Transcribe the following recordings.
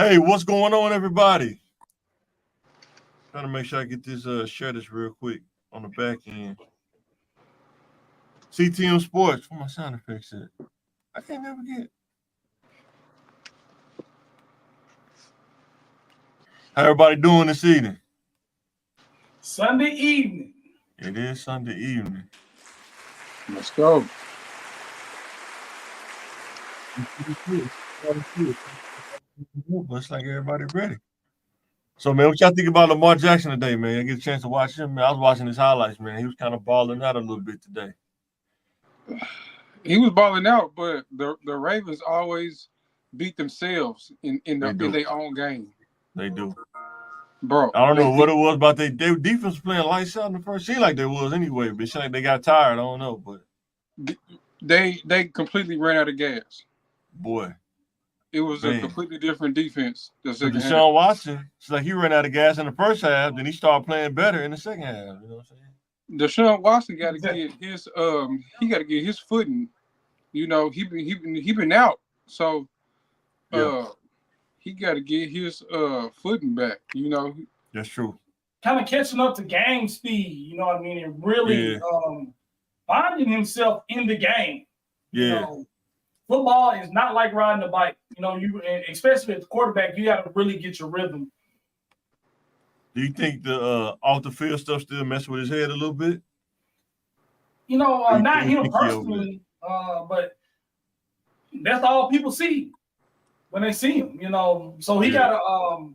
Hey, what's going on, everybody? Trying to make sure I get this share this real quick on the back end. CTM Sports. Where my sound effects at? I can't never get. How everybody doing this evening? Sunday evening. It is Sunday evening. Let's go. Looks like everybody ready. So, man, what y'all think about Lamar Jackson today, man? I get a chance to watch him, man. I was watching his highlights, man. He was kind of balling out a little bit today. He was balling out, but the Ravens always beat themselves in their own game. They do. Bro. I don't know what it was about their defense was playing lights out in the first. Seemed like they was anyway, but it seemed like they got tired. I don't know, but they completely ran out of gas. Boy. It was a completely different defense. Deshaun Watson, it's like he ran out of gas in the first half, then he started playing better in the second half. You know what I'm saying? Deshaun Watson got to get his footing. You know, he been out, so he got to get his footing back. You know, that's true. Kind of catching up to game speed. You know what I mean? And really finding himself in the game. Yeah. You know, football is not like riding a bike. You know, especially as a quarterback, you got to really get your rhythm. Do you think the off the field stuff still mess with his head a little bit? You know, not him personally, but that's all people see when they see him. You know, so he got to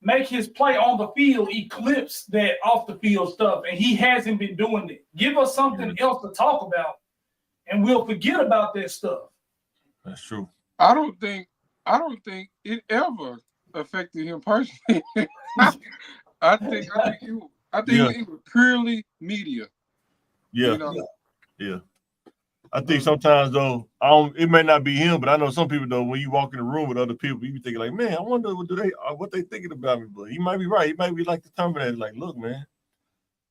make his play on the field eclipse that off the field stuff, and he hasn't been doing it. Give us something else to talk about, and we'll forget about that stuff. That's true. I don't think it ever affected him personally. I think it was purely media. Yeah. You know? Yeah. I think sometimes though, it may not be him, but I know some people though, when you walk in the room with other people, you be thinking like, man, I wonder what they thinking about me. But he might be right. He might be like the Terminator, like, look, man,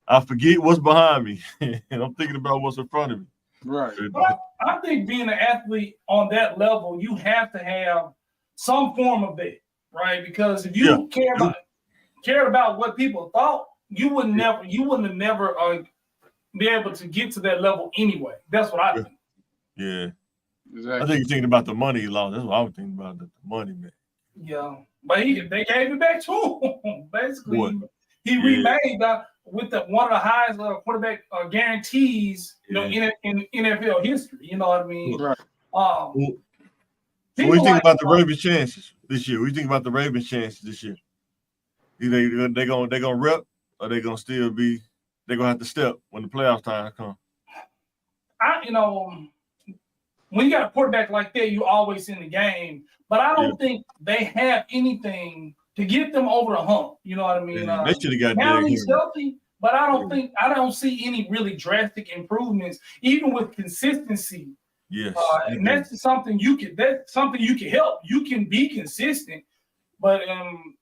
I forget what's behind me, and I'm thinking about what's in front of me. Right. But I think being an athlete on that level, you have to have some form of that, right? Because if you cared about what people thought, you would have never be able to get to that level anyway. That's what I think. Yeah. Exactly. I think you're thinking about the money he lost. That's what I was thinking about, the money, man. Yeah. But they gave it back to him. Basically, he remade with one of the highest quarterback guarantees, you know, in NFL history. You know what I mean? Right. So what do you think about the Ravens' chances this year? What do you think about the Ravens' chances this year? They gonna rep, or they gonna still be? They're gonna have to step when the playoff time comes. When you got a quarterback like that, you always in the game. But I don't think they have anything to get them over the hump. You know what I mean? They should have got now he's healthy, but I don't see any really drastic improvements, even with consistency. Yes. And that's something you can help. You can be consistent, but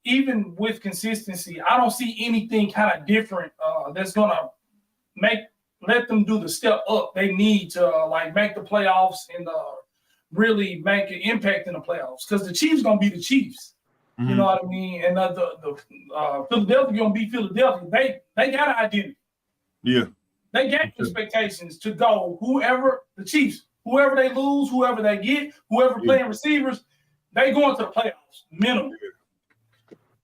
even with consistency, I don't see anything kind of different that's gonna let them do the step up they need to make the playoffs and really make an impact in the playoffs. Because the Chiefs gonna be the Chiefs, you know what I mean, and the Philadelphia gonna be Philadelphia. They got an identity. Yeah, they got expectations to go. Whoever the Chiefs, whoever they lose, whoever they get, whoever playing receivers, they going to the playoffs minimum.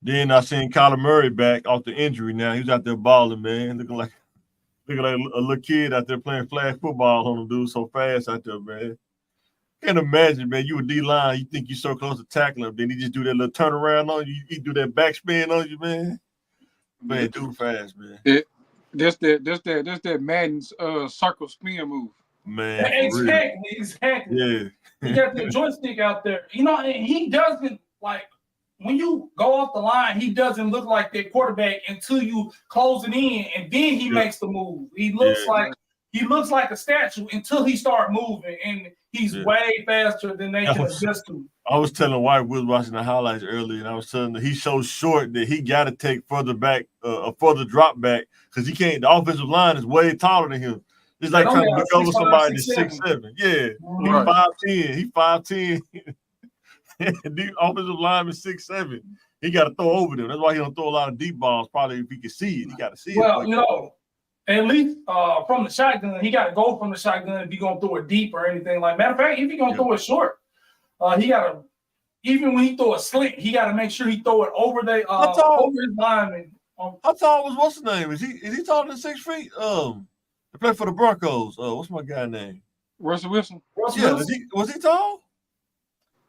Then I seen Kyler Murray back off the injury. Now he's out there balling, man, looking like a little kid out there playing flag football on him, dude, so fast out there, man. Can't imagine, man. You a D-line, you think you're so close to tackling him, then he just do that little turnaround on you. He do that backspin on you, man. Man, dude fast, man. That's that Madden's circle spin move. Man, exactly. Yeah. He got the joystick out there. You know, and he doesn't when you go off the line, he doesn't look like that quarterback until you close it in, and then he makes the move. He looks like a statue until he starts moving, and he's way faster than they can adjust to. I was telling White, we was watching the highlights earlier, and I was telling him he's so short that he got to take further back, a further drop back, because he can't. The offensive line is way taller than him. It's like trying to look over somebody that's 6'7". Yeah, he's 5'10". He's 5'10". The offensive lineman 6'7". He got to throw over them. That's why he don't throw a lot of deep balls. Probably if he can see it, he got to see it. Well, at least from the shotgun, he got to go from the shotgun if he's gonna throw it deep or anything like. Matter of fact, if he's gonna throw it short, he got to. Even when he throw a slant, he got to make sure he throw it over his lineman. How tall was what's his name? Is he taller than 6 feet? He played for the Broncos. What's my guy name? Russell Wilson. Was he tall?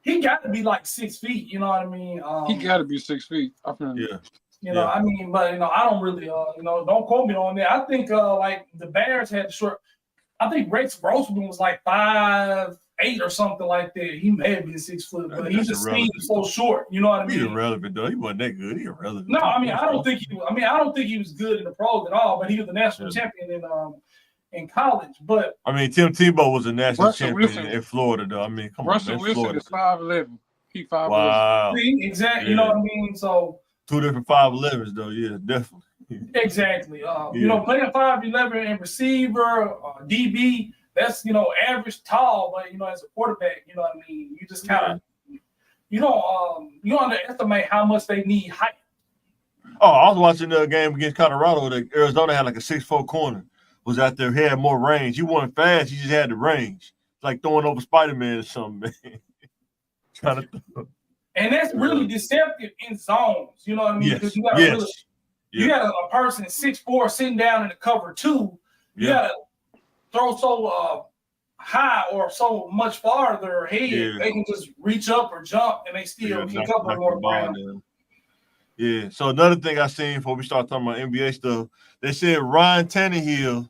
He got to be like 6 feet. You know what I mean? He got to be 6 feet. You know, I mean, but I don't really, don't quote me on that. I think like the Bears had short. I think Rex Grossman was like 5'8" or something like that. He may have been 6 foot, but he just seemed so short. You know what I mean? He's irrelevant though. He wasn't that good. He irrelevant. No, I mean, I don't think he was good in the pros at all. But he was the national champion in college. But I mean, Tim Tebow was a national champion in Florida, though. I mean, come Russell on, Wilson is 5'11". He 5'11". Wow. Exactly. Yeah. You know what I mean? So 2 different 5'11s though. Yeah, definitely. Exactly. Playing 5'11" and receiver, DB, that's average tall, but as a quarterback, you know what I mean. You just kind of you don't underestimate how much they need height. Oh, I was watching the game against Colorado. Arizona had like a 6'4" corner. Was out there, he had more range. He wasn't fast. He just had the range. It's like throwing over Spider-Man or something, man. Trying to throw. And that's really deceptive in zones. You know what I mean? Because you got a person 6'4" sitting down in the cover 2. You got to throw so high or so much farther ahead. They can just reach up or jump, and they still can cover more ground. Yeah. So another thing I seen before we start talking about NBA stuff, they said Ryan Tannehill,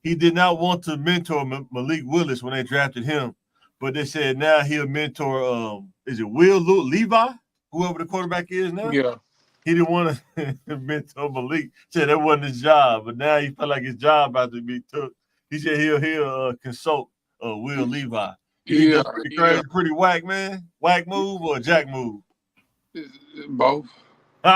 he did not want to mentor Malik Willis when they drafted him, but they said now he'll mentor. Is it Will Levi, whoever the quarterback is now? Yeah. He didn't want to mentor Malik. Said that wasn't his job, but now he felt like his job about to be took. He said he'll consult Will Levi. Yeah, pretty whack, man. Whack move or a jack move? Both. He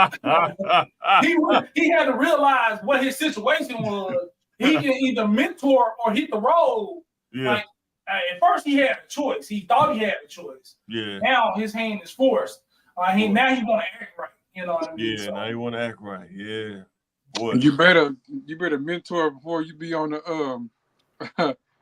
had to realize what his situation was. He can either mentor or hit the road. Yeah. Like at first he had a choice. He thought he had a choice. Yeah. Now his hand is forced. Now he want to act right. You know what I mean? Yeah. Now you want to act right. Yeah. Boy. You better mentor before you be on the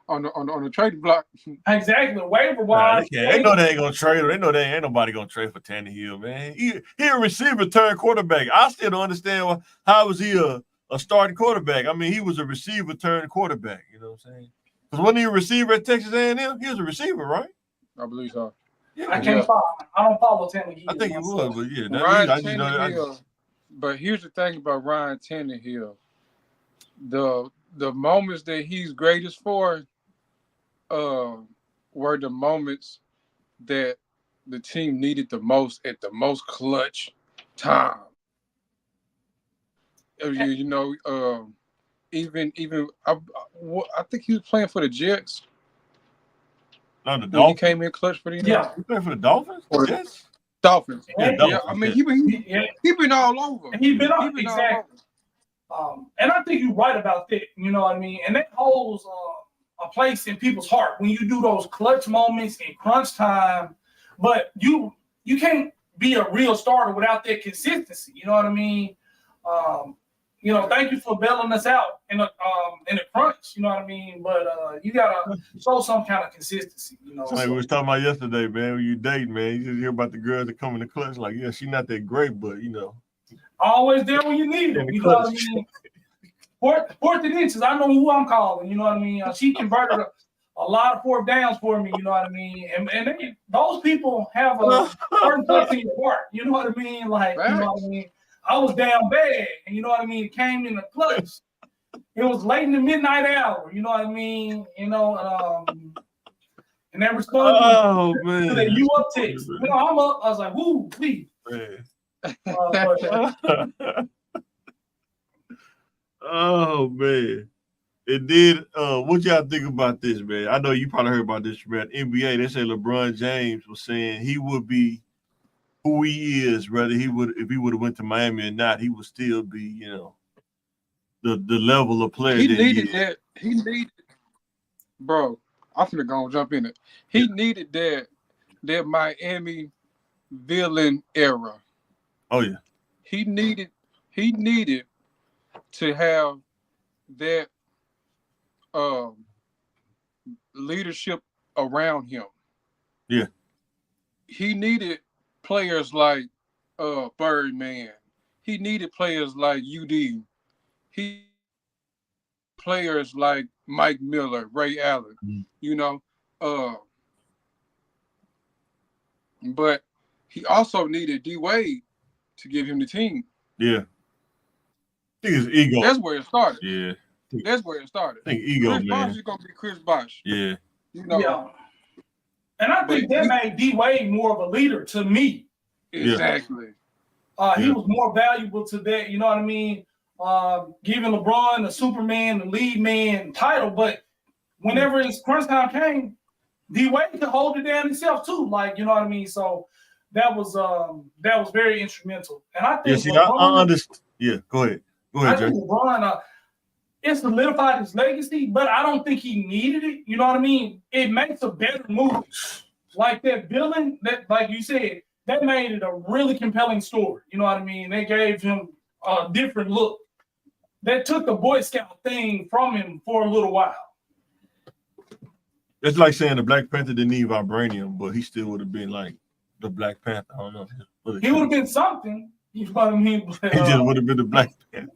on the trading block. Exactly. Waiver wise. They know they ain't gonna trade. They know they ain't nobody gonna trade for Tannehill, man. He a receiver turned quarterback. I still don't understand how was he a starting quarterback. I mean, he was a receiver turned quarterback. You know what I'm saying? Because wasn't he a receiver at Texas A&M? He was a receiver, right? I believe so. Yeah, I can't follow. I don't follow Tannehill. I think he was, but yeah. Ryan Tannehill. But here's the thing about Ryan Tannehill: the moments that he's greatest for, were the moments that the team needed the most at the most clutch time. Even I think he was playing for the Jets. No, the Dolphins. He came in clutch for the he played for the Dolphins. Yes. Dolphins. Yeah, I mean, he been all over. He been exactly. And I think you're right about that. You know what I mean? And that holds a place in people's heart when you do those clutch moments in crunch time. But you can't be a real starter without that consistency. You know what I mean? Thank you for bailing us out in a crunch. You know what I mean? But you gotta show some kind of consistency. Like we was talking about yesterday, man. When you date, man, you just hear about the girls that come in the clutch. Like, yeah, she's not that great, but always there when you need them. You know what I mean? Fourth and inches. I know who I'm calling. You know what I mean? She converted a lot of fourth downs for me. You know what I mean? And those people have a certain place in your heart. You know what I mean? Like, you know what I mean? I was down bad, and you know what I mean? It came in the clutch. It was late in the midnight hour, you know what I mean? And that responded to the you up text. I'm up. I was like, woo, please. Oh man. It did. What y'all think about this, man? I know you probably heard about this from the NBA. They say LeBron James was saying he would be who he is, whether if he would have went to Miami or not, he would still be, the level of player. He needed that. He needed, bro. I'm finna go and jump in it. He needed that Miami villain era. Oh yeah. He needed to have that leadership around him. Yeah. He needed players like Birdman. He needed players like UD. He players like Mike Miller, Ray Allen. You know, but he also needed D Wade to give him the team. Yeah. I think it's ego. That's where it started. Yeah. That's where it started. I think ego, Chris man. Bosh is gonna be Chris Bosh. Yeah. You know. Yeah. And I think that made D Wade more of a leader to me. Exactly. He was more valuable to that, you know what I mean? Giving LeBron the Superman, the lead man title, but whenever his crunch time came, D Wade could hold it down himself too. Like, you know what I mean? So that was very instrumental. And I think I understand. Yeah, go ahead. I think LeBron it solidified his legacy, but I don't think he needed it. You know what I mean? It makes a better movie. Like that villain, that like you said, that made it a really compelling story. You know what I mean? They gave him a different look. That took the Boy Scout thing from him for a little while. It's like saying the Black Panther didn't need vibranium, but he still would have been like the Black Panther. I don't know. He would have been something. You know what I mean? But, he just would have been the Black Panther.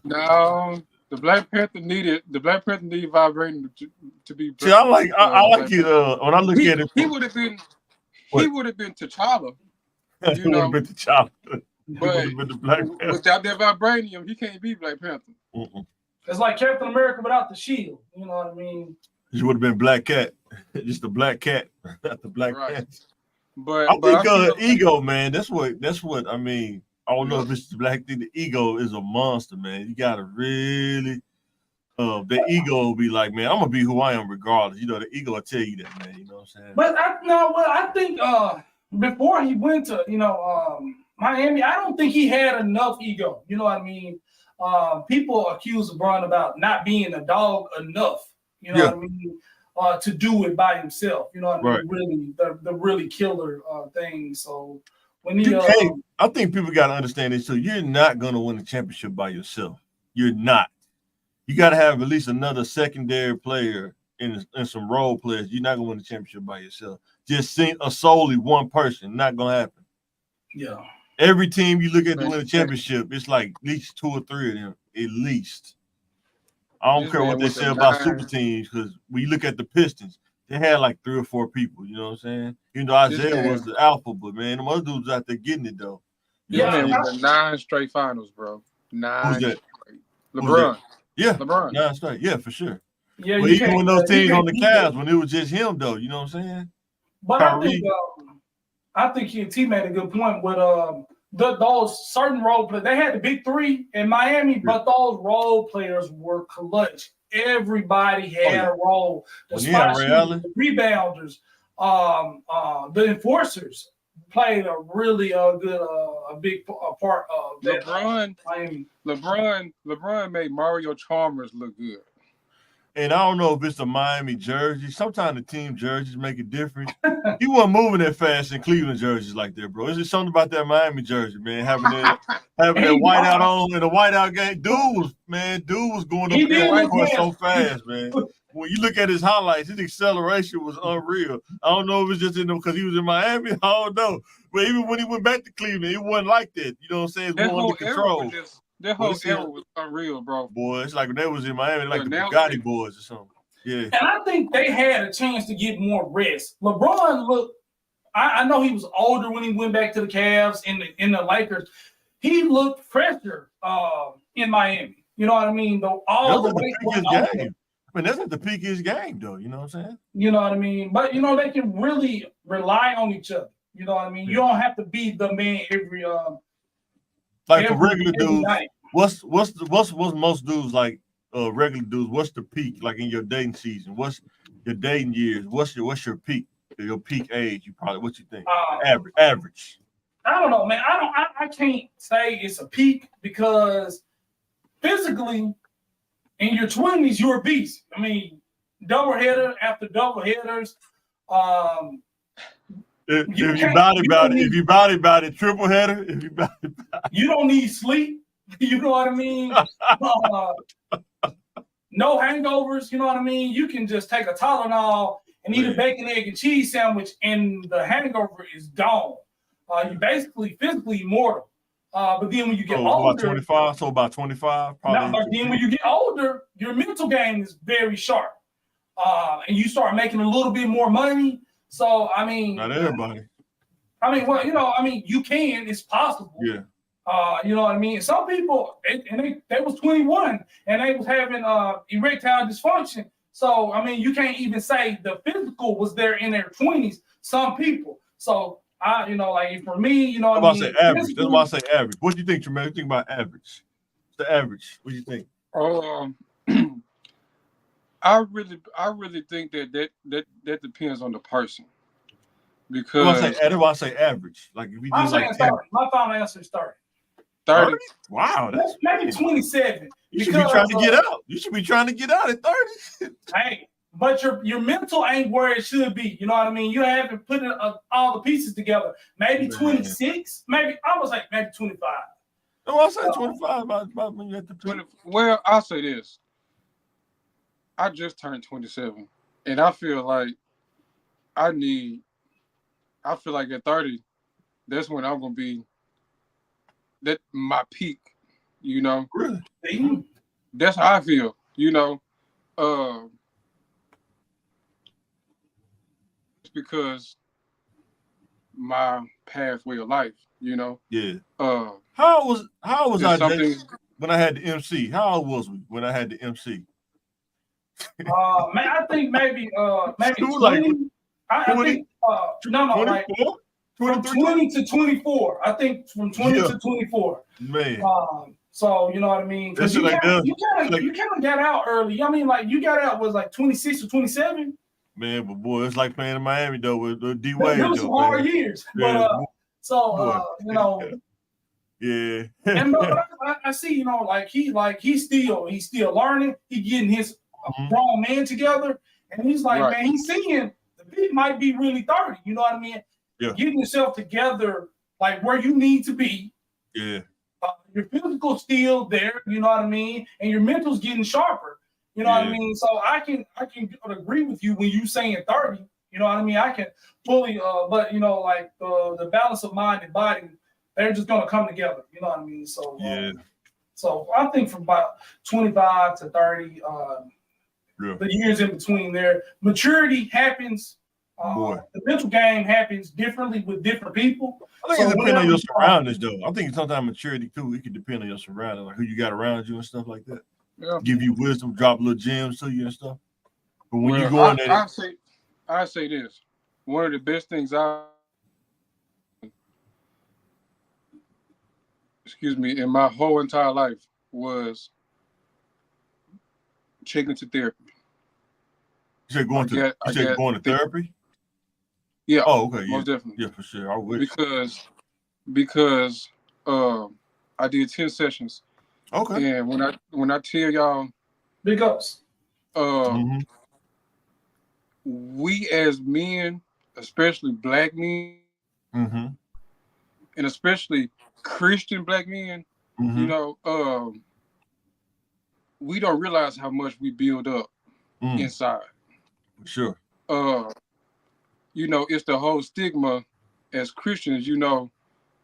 No, the Black Panther needed vibranium to be. See, I like it. When I look at it, he would have been T'Challa. He would have been T'Challa. But without that vibranium, he can't be Black Panther. It's like Captain America without the shield. You know what I mean? He would have been Black Cat, just the Black Cat, not the Black Panther. But I think ego, man. That's what I mean. I don't know if it's the black thing. The ego is a monster, man. You gotta really, the ego will be like, man, I'm gonna be who I am regardless. You know, the ego will tell you that, man. You know what I'm saying? But I think before he went to Miami, I don't think he had enough ego. You know what I mean? People accuse LeBron about not being a dog enough. You know what I mean? To do it by himself. You know what I mean? Really, the really killer thing. So when he, I think people got to understand this. So you're not gonna win a championship by yourself. You're not. You got to have at least another secondary player and some role players. You're not gonna win the championship by yourself. Just solely one person. Not gonna happen. Yeah. Every team you look at to win a championship, it's like at least 2 or 3 of them, at least. I don't care what they say about super teams, because when you look at the Pistons, they had like 3 or 4 people, you know what I'm saying? Even though Isaiah was the alpha, but man, them other dudes out there getting it though. Man, with 9 straight finals, bro. 9 Who's that? straight. LeBron. Yeah, LeBron. 9 straight. Yeah, for sure. Yeah, but even when those teams on the Cavs, when it was just him though, you know what I'm saying? But I think T made a good point with those certain role players. They had the big 3 in Miami, but those role players were clutch. Everybody had a role. The spot shooters, the rebounders, the enforcers played a really good, a big part of that. LeBron made Mario Chalmers look good. And I don't know if it's the Miami jersey. Sometimes the team jerseys make a difference. He wasn't moving that fast in Cleveland jerseys like that, bro. It's just something about that Miami jersey, man. Having that whiteout on in the whiteout game. Dude was going up the court so fast, man. When you look at his highlights, his acceleration was unreal. I don't know if it's just because he was in Miami. I don't know. But even when he went back to Cleveland, it wasn't like that. You know what I'm saying? It's more under control. That whole era was unreal, bro. Boy, it's like when they was in Miami, like the Bugatti boys or something. Yeah. And I think they had a chance to get more rest. LeBron looked, I know he was older when he went back to the Cavs in the Lakers. He looked fresher in Miami. You know what I mean? That's at the peak of his game, though. You know what I'm saying? You know what I mean? But, they can really rely on each other. You know what I mean? Yeah. You don't have to be the man every like for regular dudes, what's most dudes like regular dudes? What's the peak like in your dating season? What's your dating years? What's your peak? Your peak age? You probably what you think? Average. I don't know, man. I can't say it's a peak because physically, in your 20s, you're a beast. I mean, double header after double headers. if You you can't. body You about don't it, if need. you body about it, triple header. If you body You don't need sleep. You know what I mean? Uh, no hangovers. You know what I mean? You can just take a Tylenol and eat a Man. bacon, egg, and cheese sandwich, and the hangover is gone. You're basically physically immortal. But then when you get so about older, 25. So about 25, now, probably. but then when you get older, your mental game is very sharp, and you start making a little bit more money. So I mean, Not everybody. well, you can. It's possible. Yeah. You know what I mean? Some people, and they was 21 and they was having erectile dysfunction. So I mean, you can't even say the physical was there in their 20s. Some people. So like for me, you know That's what I why I mean? say average. That's why I say average. What do you think, Tremaine? What do you think about average? The average. What do you think? I really think that depends on the person That's why because I say average. Like if we I'm did saying like 10, 30. My final answer is 30. 30. 30? Wow, that's Maybe 27. you should be trying to get out. You should be trying to get out at 30. Hey, but your mental ain't where it should be. You know what I mean? You haven't put all the pieces together. Maybe 26. Maybe I was like maybe 25. No, I say 25 about when you at the 20. Well, I'll say this. I just turned 27, and I feel like I feel like at 30, that's when I'm gonna be my peak. You know, Really? that's how I feel. You know, it's because my pathway of life. You know. Yeah. How was I something when I had the MC? How old was we when I had the MC? Man, I think maybe 20. Like, I think like 24? from 20 to 24. I think from 20 to 24. Man. So you know what I mean? Because you kind of got out early. I mean, like you got out was like 26 or 27. Man, but boy, it's like playing in Miami though with D Wade. There was some hard years, yeah, but you know. Yeah. And I see, you know, like he's still learning. He getting his grown man together, and he's like, man, he's seeing the bit might be really 30. You know what I mean? Yeah. Getting yourself together, like where you need to be. Yeah. Your physical still there. You know what I mean? And your mental's getting sharper. You know what I mean? So I can agree with you when you saying 30. You know what I mean? I can fully, but you know, like the balance of mind and body, they're just gonna come together. You know what I mean? So so I think from about 25 to 30, the years in between there, maturity happens. The mental game happens differently with different people. I think it depends on your surroundings, though. I think sometimes maturity too, it can depend on your surroundings, like who you got around you and stuff like that. Yeah. Give you wisdom, drop little gems to you and stuff. But when you go in there, I say this. One of the best things in my whole entire life was checking to therapy. You said going to therapy? Yeah. Oh, okay. Most definitely. Yeah, for sure. I wish. Because I did 10 sessions. Okay. And when I tell y'all, big ups. We as men, especially black men, and especially Christian black men, you know, we don't realize how much we build up inside. Sure. You know, it's the whole stigma as Christians, you know,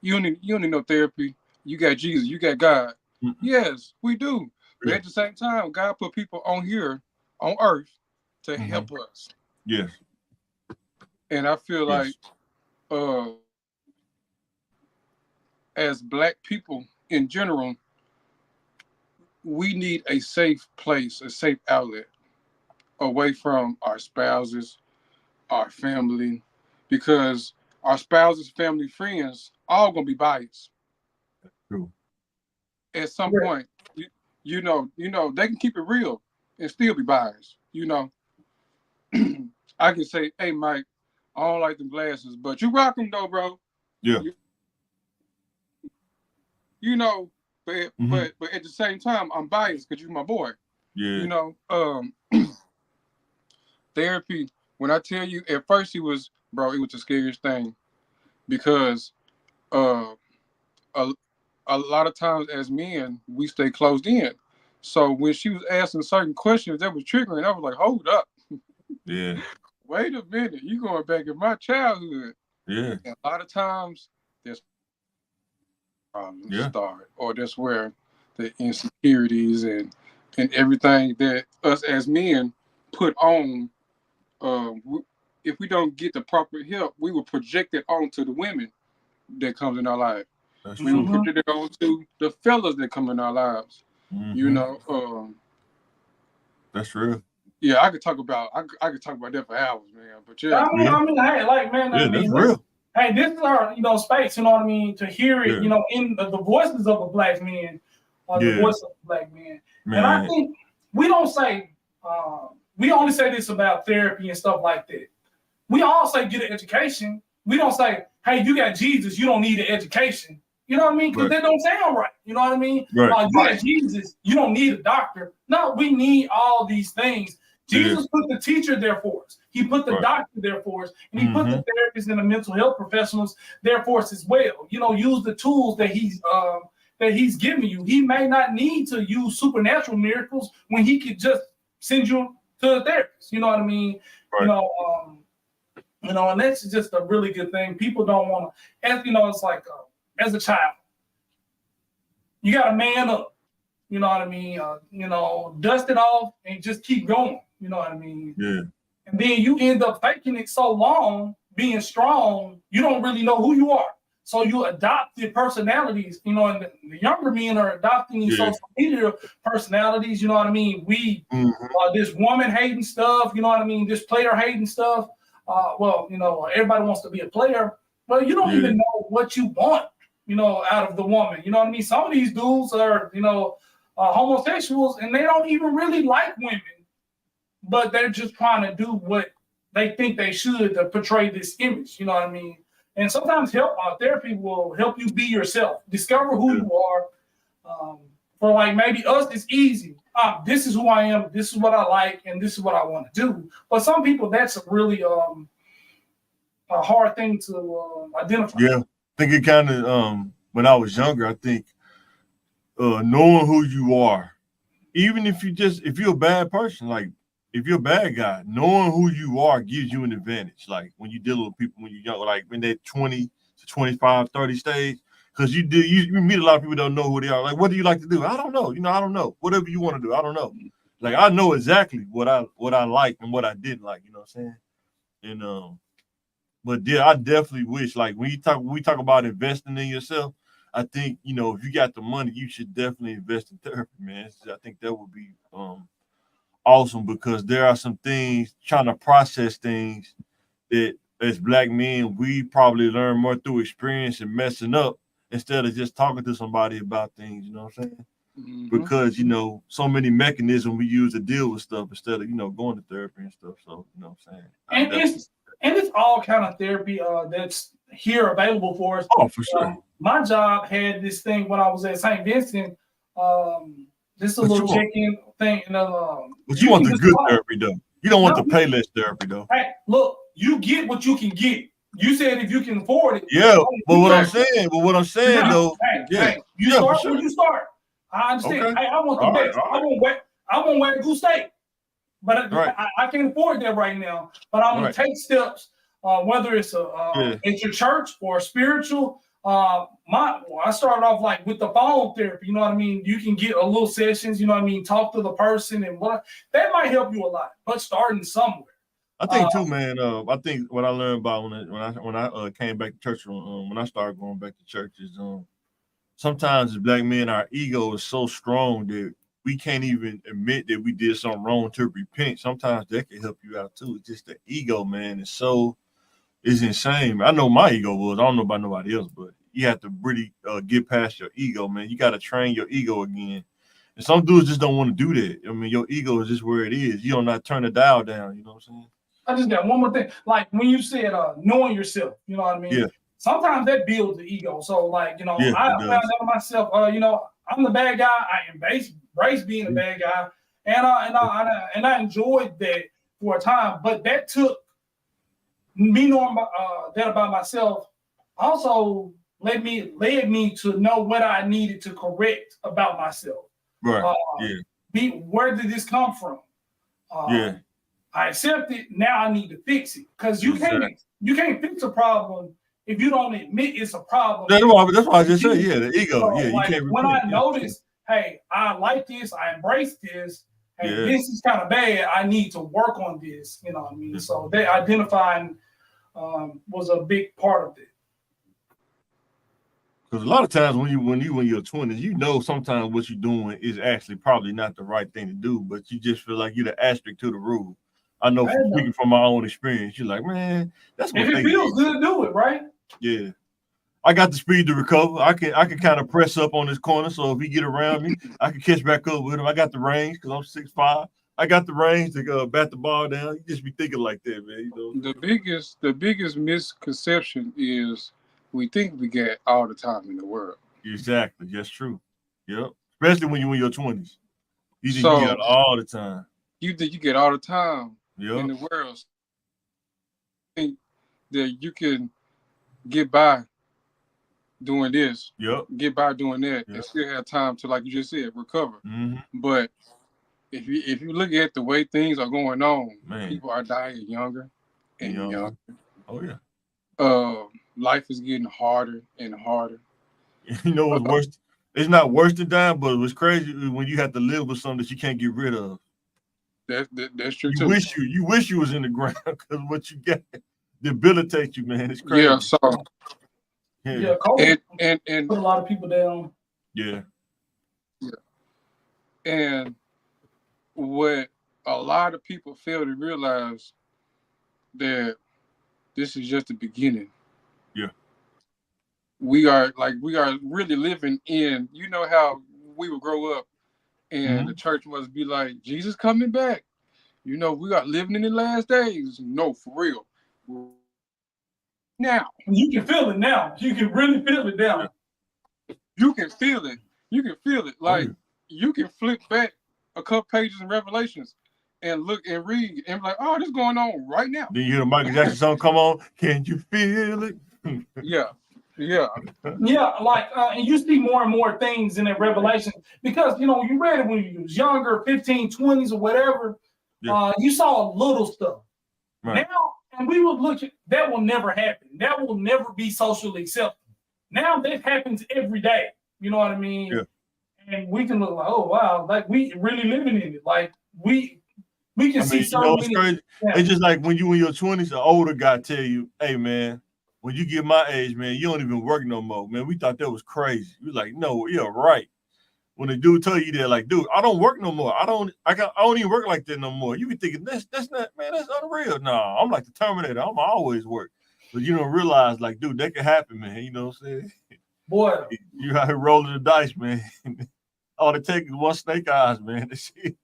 you don't need no therapy. You got Jesus, you got God. Yes, we do. But at the same time, God put people on earth to help us. Yes. And I feel like as black people in general, we need a safe place, a safe outlet away from our spouses, our family, because our spouses, family, friends, all gonna be biased. True. At some point, you know, they can keep it real and still be biased. You know, I can say, "Hey, Mike, I don't like them glasses, but you rock them though, bro." Yeah. You know, but at the same time, I'm biased because you're my boy. Yeah. You know, therapy. When I tell you, at first it was the scariest thing because a, a lot of times as men, we stay closed in. So when she was asking certain questions that was triggering, I was like, hold up. Yeah. Wait a minute. You going back in my childhood. Yeah. And a lot of times there's problems Yeah. start, or that's where the insecurities and everything that us as men put on, if we don't get the proper help, we will project it onto the women that comes in our life. That's We will true. project it onto the fellas that come in our lives. You know, that's real. yeah, I could talk about that for hours, man. But yeah, I mean, hey, like, man, Yeah, I mean, that's real. hey, this is our, space, you know what I mean, to hear it, Yeah. In the voices of a black man, or the Yeah. voice of a black man. Man. And I think we don't say, we only say this about therapy and stuff like that. We all say get an education. We don't say, hey, you got Jesus, you don't need an education. You know what I mean? Because Right. that don't sound right. You know what I mean? Right. You got Jesus, you don't need a doctor. No, we need all these things. Jesus put the teacher there for us. He put the Right. doctor there for us. And he put the therapists and the mental health professionals there for us as well. You know, use the tools that he's giving you. He may not need to use supernatural miracles when he could just send you to a therapist. You know what I mean? Right. And that's just a really good thing. People don't want to, as it's like as a child, you got to man up. You know what I mean? Dust it off and just keep going. You know what I mean? Yeah. And then you end up faking it so long, being strong, you don't really know who you are. So you adopt the personalities, and the younger men are adopting these social media personalities. You know what I mean? We, this woman hating stuff. You know what I mean? This player hating stuff. Everybody wants to be a player, but you don't even know what you want, out of the woman. You know what I mean? Some of these dudes are, homosexuals, and they don't even really like women, but they're just trying to do what they think they should to portray this image. You know what I mean? And sometimes therapy will help you be yourself, discover who you are. For like maybe us, it's easy. This is who I am. This is what I like, and this is what I want to do. But some people, that's a really a hard thing to identify. Yeah, I think it kind of when I was younger, I think knowing who you are, even if you're a bad person, like if you're a bad guy, knowing who you are gives you an advantage. Like when you deal with people when you're young, like when they're 20 to 25, 30 stage, because you meet a lot of people that don't know who they are. Like, what do you like to do? I don't know. I don't know. Whatever you want to do, I don't know. Like I know exactly what I like and what I didn't like. You know what I'm saying? And but yeah, I definitely wish, like when we talk about investing in yourself, I think, if you got the money, you should definitely invest in therapy, man. I think that would be awesome, because there are some things, trying to process things that as black men, we probably learn more through experience and messing up instead of just talking to somebody about things, you know what I'm saying? Because, so many mechanisms we use to deal with stuff instead of, going to therapy and stuff. So, you know what I'm saying? And it's all kind of therapy that's here available for us. Oh, for sure. My job had this thing when I was at St. Vincent. This is a little check-in thing. But you want the good therapy, though. You don't want the Payless therapy, though. Hey, look, you get what you can get. You said if you can afford it. Yeah, but what I'm saying, though. Hey, you start where you start. I understand. Okay. Hey, I want the best. Right. I want wear Goose State. But I can't afford that right now. But I'm going to take steps, whether it's it's your church or spiritual. I started off like with the phone therapy. You know what I mean? You can get a little sessions. You know what I mean? Talk to the person, and that might help you a lot. But starting somewhere. I think too, man. I think what I learned about when I came back to church, when I started going back to church, is sometimes as black men, our ego is so strong that we can't even admit that we did something wrong to repent. Sometimes that can help you out too. It's just the ego, man. It's insane. I know my ego was. I don't know about nobody else, but you have to really get past your ego, man. You got to train your ego again. And some dudes just don't want to do that. I mean, your ego is just where it is. You don't not turn the dial down. You know what I'm saying? I just got one more thing. Like when you said knowing yourself, you know what I mean? Yeah. Sometimes that builds the ego. So like, I found out myself, I'm the bad guy. I embrace being a bad guy. And I enjoyed that for a time, but that took me knowing that about myself also led me to know what I needed to correct about myself. Right. Where did this come from? I accept it. Now I need to fix it because you can't fix a problem if you don't admit it's a problem. That's why I just said, the ego. So, you can't. When I notice, hey, I like this, I embrace this. Hey, this is kind of bad. I need to work on this. You know what I mean? So they identifying was a big part of it. Because a lot of times when you're in your 20s, you know sometimes what you're doing is actually probably not the right thing to do, but you just feel like you're the asterisk to the rule. I know speaking from my own experience, you're like, man, that's what if it feels good, do it, right? Yeah. I got the speed to recover. I can kind of press up on this corner, so if he get around me, I can catch back up with him. I got the range because I'm 6'5". I got the range to bat the ball down. You just be thinking like that, man. You know. The biggest misconception is we think we get all the time in the world. Exactly, that's true. Yep, especially when you're in your 20s. You think you get all the time. You think you get all the time in the world. Think that you can get by doing this, get by doing that, and still have time to, like you just said, recover. But if you look at the way things are going on, people are dying younger and younger. Oh yeah. Life is getting harder and harder. You know what's worse? It's not worse than dying, but what's crazy is when you have to live with something that you can't get rid of. That's true too. You wish you was in the ground because what you got debilitates you, man. It's crazy. Yeah, so COVID and put a lot of people down. Yeah. And what a lot of people fail to realize that this is just the beginning. Yeah. We are really living in, you know how we would grow up and the church must be like, Jesus coming back. You know, we are living in the last days. No, for real. Now. You can feel it now. You can really feel it now. You can feel it. You can feel it. Like, you can flip back a couple pages in Revelations and look and read and be like, oh, this is going on right now. Then you hear the Michael Jackson song come on. Can you feel it? Yeah. Like, and you see more and more things in that Revelation because, you know, you read it when you was younger, 15, 20s or whatever. You saw little stuff. Right. Now, and we would look at that will never happen. That will never be socially acceptable. Now that happens every day. You know what I mean? Yeah. And we can look like, oh wow, like we really living in it. Like we can see so many. Crazy. It's just like when you in your 20s, an older guy tell you, hey man, when you get my age, man, you don't even work no more. Man, we thought that was crazy. You're like, no, you're right. When the dude tell you that, like, dude, I don't work no more. I don't even work like that no more. You be thinking that's not, man, that's unreal. No, I'm like the Terminator. I'm always work. But you don't realize, like, dude, that could happen, man. You know what I'm saying? Boy, you out here rolling the dice, man. All it takes is one snake eyes, man. That's it.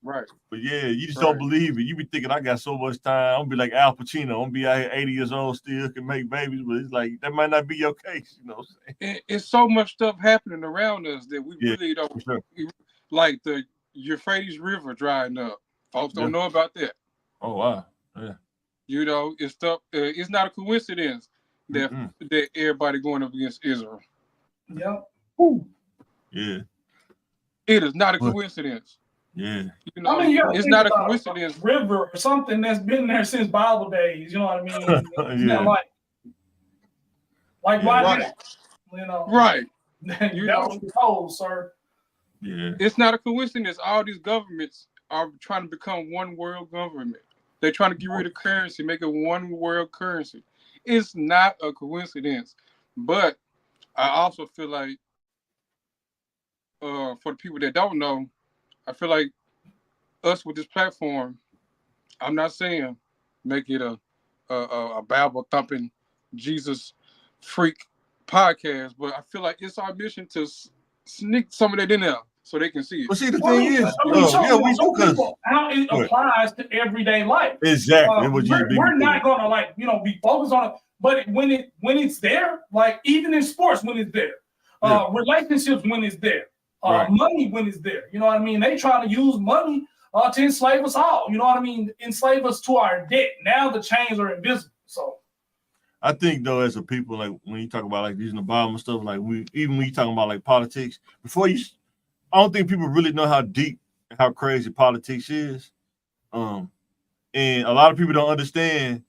Right. But yeah, you just don't believe it. You be thinking I got so much time. I'm gonna be like Al Pacino. I'm gonna be out here 80 years old, still can make babies, but it's like that might not be your case. You know what I'm saying? It's so much stuff happening around us that we really don't like. The Euphrates River drying up. Folks don't know about that. Oh wow. Yeah. You know, it's stuff. It's not a coincidence that that everybody going up against Israel. Yep. Yeah. It is not a coincidence. Yeah. You know, I mean, it's not a coincidence. River or something that's been there since Bible days. You know what I mean? It's not like why not? You know. Right. That was the code, sir. Yeah. It's not a coincidence. All these governments are trying to become one world government. They're trying to get rid of currency, make it one world currency. It's not a coincidence. But I also feel like for the people that don't know, I feel like us with this platform, I'm not saying make it a Bible thumping Jesus freak podcast, but I feel like it's our mission to sneak some of that in there so they can see it. But see, the thing is, how it applies to everyday life. Exactly. We're not gonna be focused on it, but when it's there, like even in sports when it's there, relationships when it's there. Money when it's there. You know what I mean? They try to use money to enslave us all. You know what I mean? Enslave us to our debt. Now the chains are invisible. So I think though, as a people, like when you talk about like using the Bible and stuff, like even when you talking about like politics, I don't think people really know how deep, how crazy politics is. And a lot of people don't understand.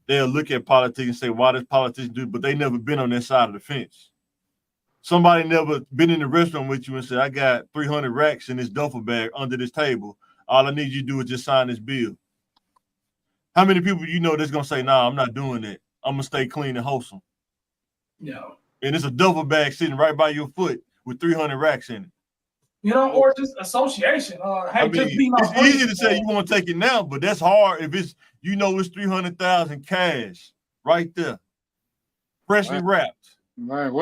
They'll look at politics and say, "Why does politics do?" But they never been on that side of the fence. Somebody never been in the restaurant with you and said, "I got 300 racks in this duffel bag under this table. All I need you to do is just sign this bill." How many people you know that's gonna say, "Nah, I'm not doing that. I'm gonna stay clean and wholesome." yeah, And it's a duffel bag sitting right by your foot with 300 racks in it. or just association. I Hey, just mean, be my it's friend. easy to say you want to take it now, but that's hard if it's it's 300,000 cash right there, freshly wrapped. Man,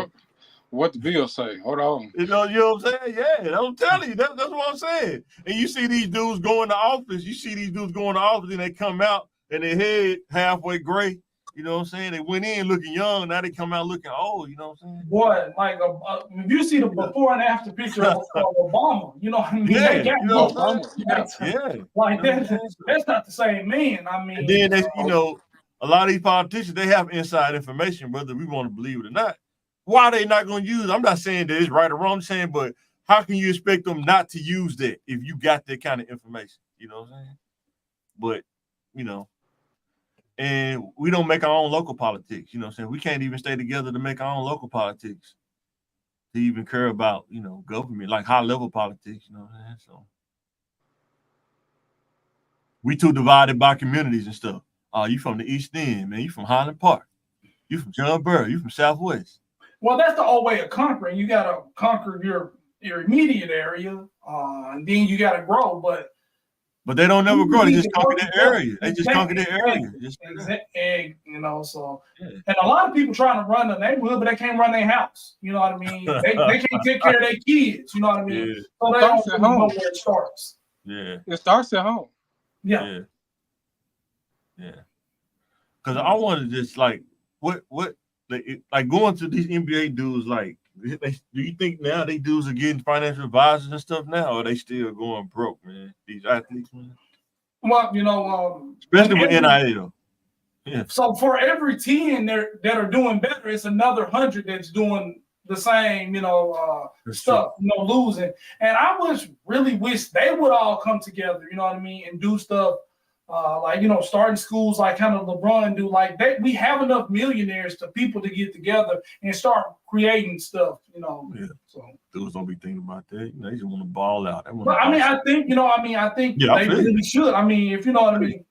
what the bill say? Hold on. You know what I'm saying? Yeah, I'm telling you, that's what I'm saying. And you see these dudes go into office, and they come out and their head halfway gray. You know what I'm saying? They went in looking young, now they come out looking old. You know what I'm saying? Boy, like if you see the before and after picture of Obama, you know what I mean? Yeah, They got you know what I'm Obama, saying? Yeah. like You know what I'm that. saying? That's not the same man. I mean, And then a lot of these politicians, they have inside information, whether we want to believe it or not. Why are they not going to use it? I'm not saying that it's right or wrong. I'm saying, but how can you expect them not to use that if you got that kind of information? You know what I'm saying? But, and we don't make our own local politics. You know what I'm saying? We can't even stay together to make our own local politics, to even care about, government, like high level politics. You know what I'm saying? So we too divided by communities and stuff. You from the East End, man. You from Highland Park. You from John Burr. You from Southwest. well, that's the old way of conquering. You got to conquer your immediate area, and then you got to grow. But they don't never grow. They just conquer their area. They just conquer their area. Exactly. So, yeah. And a lot of people trying to run the neighborhood, but they can't run their house. You know what I mean? They can't take care of their kids. You know what I mean? Yeah. So they don't really know where it starts. Yeah. It starts at home. Yeah. Because I want to just like what like going to these NBA dudes, like, do you think now they dudes are getting financial advisors and stuff now, or are they still going broke, man? These athletes, man. Well, especially with NIL. Yeah. So for every 10 that are doing better, it's another 100 that's doing the same, stuff, losing. And I really wish they would all come together, you know what I mean, and do stuff like, starting schools like kind of LeBron do. Like we have enough millionaires to people to get together and start creating stuff, Yeah. So dudes don't be thinking about that. They just want to ball out. But I think they really should. I mean, if you know what I mean,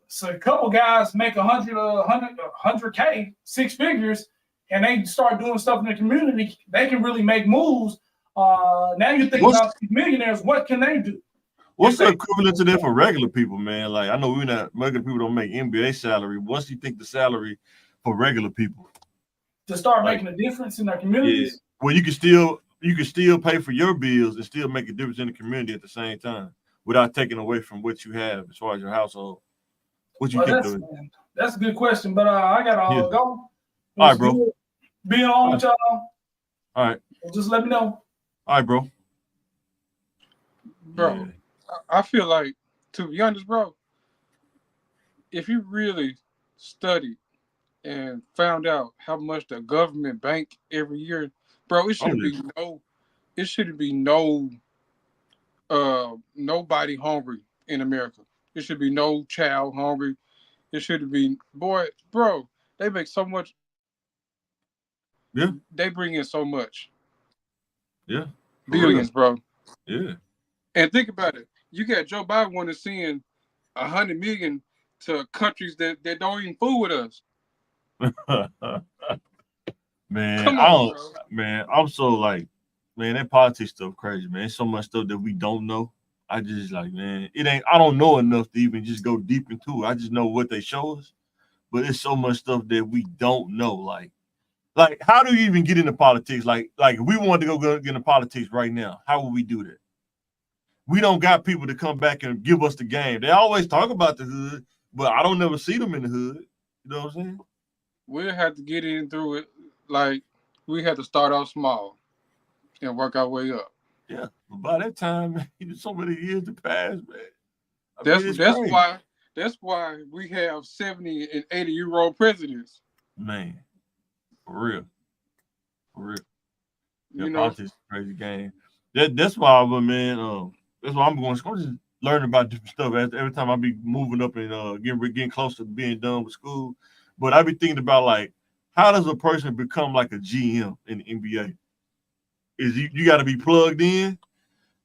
so a couple guys make 100K, 6 figures, and they start doing stuff in the community, they can really make moves. Now you think about these millionaires, what can they do? What's the equivalent to that for regular people, man? Like, I know regular people don't make NBA salary. What's you think the salary for regular people? To start making a difference in their communities? Yeah. Well, you can still pay for your bills and still make a difference in the community at the same time without taking away from what you have as far as your household. What you think? That's a good question, but I gotta go. All right, bro. Being on with y'all. All right. Just let me know. All right, bro. Bro, I feel like, to be honest, bro, if you really studied and found out how much the government bank every year, bro, it shouldn't be nobody hungry in America. It should be no child hungry. It should be, bro, they make so much. Yeah. They bring in so much. Yeah. Billions, bro. Yeah. And think about it. You got Joe Biden want to send 100 million to countries that don't even fool with us. Man, I'm so like, man, that politics stuff crazy, man. It's so much stuff that we don't know. I just like, man, I don't know enough to even just go deep into it. I just know what they show us, but it's so much stuff that we don't know. Like how do you even get into politics? Like if we wanted to go get into politics right now, how would we do that? We don't got people to come back and give us the game. They always talk about the hood, but I don't never see them in the hood. You know what I'm saying? We'll have to get in through it. Like, we had to start off small and work our way up. Yeah, but by that time, so many years to pass, man. That's That's why we have 70 and 80-year-old presidents. Man, for real. For real. Yeah, You know, politics is a crazy game. That's why, but man, that's why I'm going. I'm just learning about different stuff every time I be moving up and getting closer to being done with school. But I be thinking about like, how does a person become like a GM in the NBA? Is you got to be plugged in?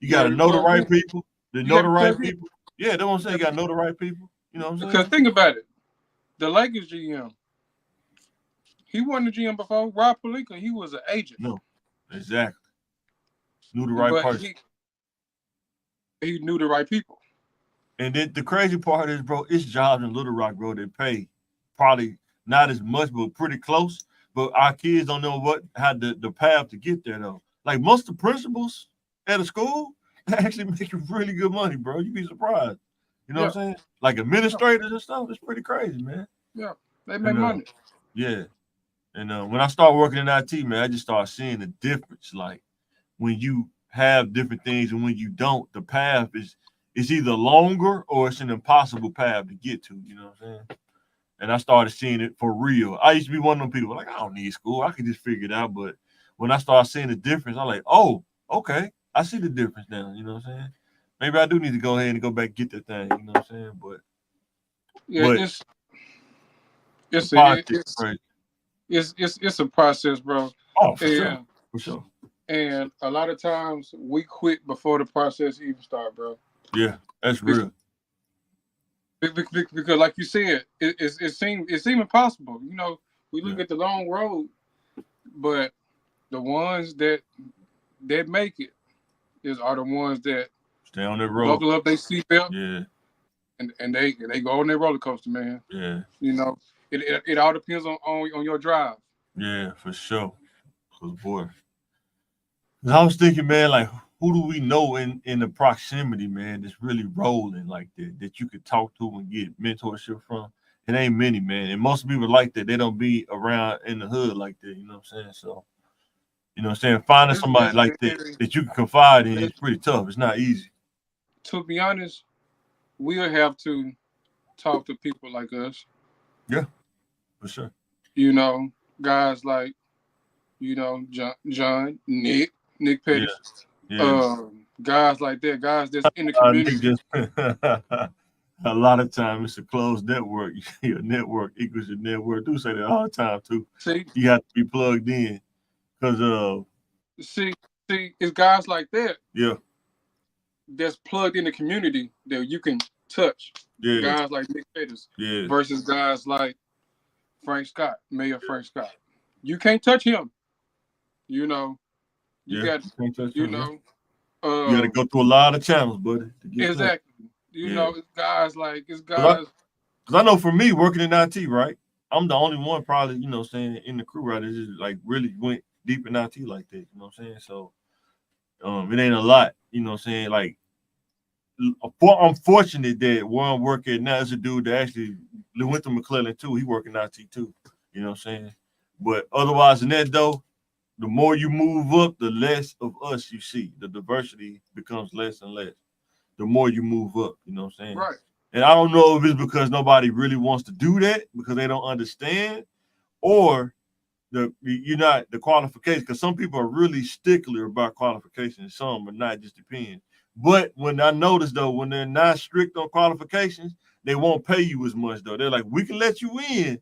You you got gotta to be know the plugged right in. people. To You know gotta the be right plugged in. people. Yeah, that's what I'm saying. You got to know the right people. You know what I'm Because saying? think about it. The Lakers GM, he wasn't a GM before. Rob Pelinka, he was an agent. No, exactly. Knew the right But person. he knew the right people. And then the crazy part is, bro, it's jobs in Little Rock, bro. They pay probably not as much, but pretty close. But our kids don't know what had the path to get there though. Like most of the principals at a school, they actually making really good money, bro. You'd be surprised. You know Yeah, what I'm saying? Like yeah, administrators and stuff, it's pretty crazy, man. yeah. They make And money. yeah. And when I started working in IT, man, I just started seeing the difference. Like when you have different things and when you don't, the path is it's either longer or it's an impossible path to get to. You know what I'm saying? And I started seeing it for real. I used to be one of them people like I don't need school. I can just figure it out. But when I started seeing the difference, I'm like, oh, okay, I see the difference now. You know what I'm saying? Maybe I do need to go ahead and go back and get that thing. You know what I'm saying? Yeah, But it's the it's a, politics, right? it's a process, bro. Oh, for sure, And for sure. and a lot of times we quit before the process even start, bro. Yeah, that's Be- real. Because, like you said, it seems impossible. You know, we Yeah, look at the long road, but the ones that make it are the ones that stay on that road. buckle up their seatbelt Yeah, and they go on their roller coaster, man. yeah, You know, it all depends on your drive. yeah, for sure. Cause boy, 'cause I was thinking, man, like who do we know in the proximity, man, that's really rolling like that you could talk to and get mentorship from? It ain't many, man. And most people like that. They don't be around in the hood like that. You know what I'm saying? So, you know what I'm saying? Finding It's, somebody it's, like that that you can confide in is it, pretty tough. It's not easy. to be honest, we'll have to talk to people like us. Yeah, for sure. You know, guys like Nick Yeah, Pettis, yeah. guys like that, guys that's in the community. Nick just a lot of time it's a closed network. Your network equals your network. I do say that all the time too. See, You have to be plugged in because see, see, it's guys like that yeah, that's plugged in the community that you can touch. yeah, Guys like Nick Pettis yeah, versus guys like Frank Scott, Mayor Frank Scott. You can't touch him. You know, you yeah. got, You can't touch you him, yeah. know, You got to go through a lot of channels, buddy, to get that. exactly. You Yeah, know, it's because guys. I know for me working in IT, right? I'm the only one probably saying in the crew right that just like really went deep in IT like that. You know what I'm saying? So it ain't a lot. You know what I'm saying? Like I'm fortunate that where I'm working now is a dude that actually went to McClellan too. He working IT too. You know what I'm saying? But otherwise than that though, the more you move up, the less of us you see. The diversity becomes less and less. The more you move up, you know what I'm saying? Right. And I don't know if it's because nobody really wants to do that because they don't understand, or you're not the qualifications. Because some people are really stickler about qualifications, some are not. Just depends. But when I notice though, when they're not strict on qualifications, they won't pay you as much though. They're like, we can let you in,